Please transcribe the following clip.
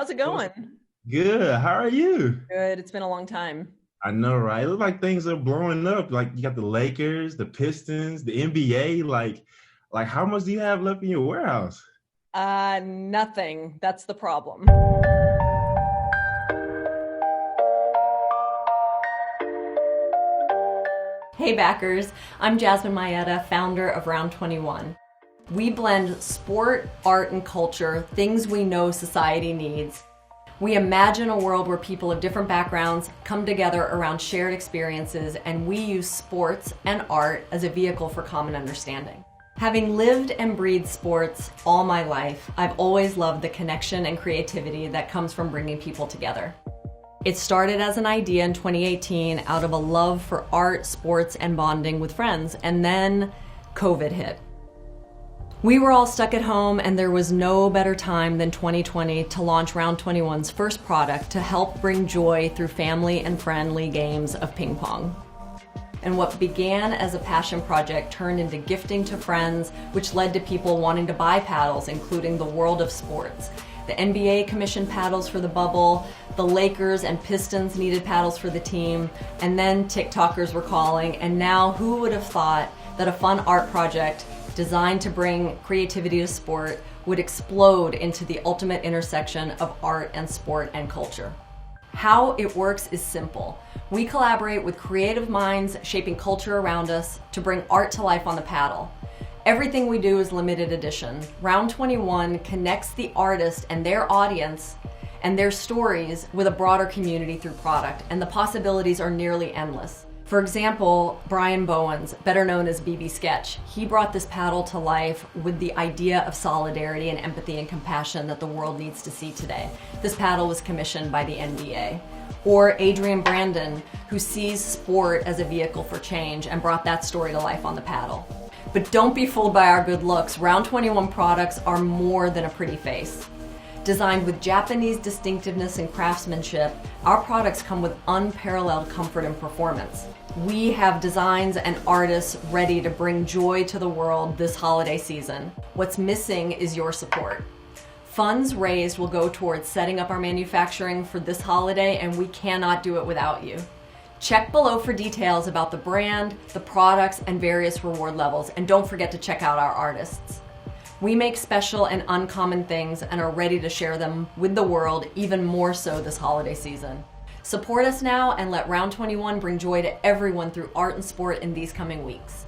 How's it What's going? good? How are you? Good. It's been a long time. I know, right? It looks like things are blowing up. Like you got the Lakers, the Pistons, the NBA. Like how much do you have left in your warehouse? Nothing. That's the problem. Hey backers, I'm Jasmine Mayetta, founder of Round21. We blend sport, art, and culture, things we know society needs. We imagine a world where people of different backgrounds come together around shared experiences, and we use sports and art as a vehicle for common understanding. Having lived and breathed sports all my life, I've always loved the connection and creativity that comes from bringing people together. It started as an idea in 2018 out of a love for art, sports, and bonding with friends, and then COVID hit. We were all stuck at home, and there was no better time than 2020 to launch Round21's first product to help bring joy through family and friendly games of ping pong. And what began as a passion project turned into gifting to friends, which led to people wanting to buy paddles, including the world of sports. The NBA commissioned paddles for the bubble, the Lakers and Pistons needed paddles for the team, and then TikTokers were calling, and now who would have thought that a fun art project designed to bring creativity to sport would explode into the ultimate intersection of art and sport and culture. How it works is simple. We collaborate with creative minds shaping culture around us to bring art to life on the paddle. Everything we do is limited edition. Round21 connects the artist and their audience and their stories with a broader community through product, and the possibilities are nearly endless. For example, Brian Bowens, better known as BB Sketch, he brought this paddle to life with the idea of solidarity and empathy and compassion that the world needs to see today. This paddle was commissioned by the NBA. Or Adrian Brandon, who sees sport as a vehicle for change and brought that story to life on the paddle. But don't be fooled by our good looks. Round21 products are more than a pretty face. Designed with Japanese distinctiveness and craftsmanship, our products come with unparalleled comfort and performance. We have designs and artists ready to bring joy to the world this holiday season. What's missing is your support. Funds raised will go towards setting up our manufacturing for this holiday, and we cannot do it without you. Check below for details about the brand, the products, and various reward levels, and don't forget to check out our artists. We make special and uncommon things and are ready to share them with the world, even more so this holiday season. Support us now and let Round21 bring joy to everyone through art and sport in these coming weeks.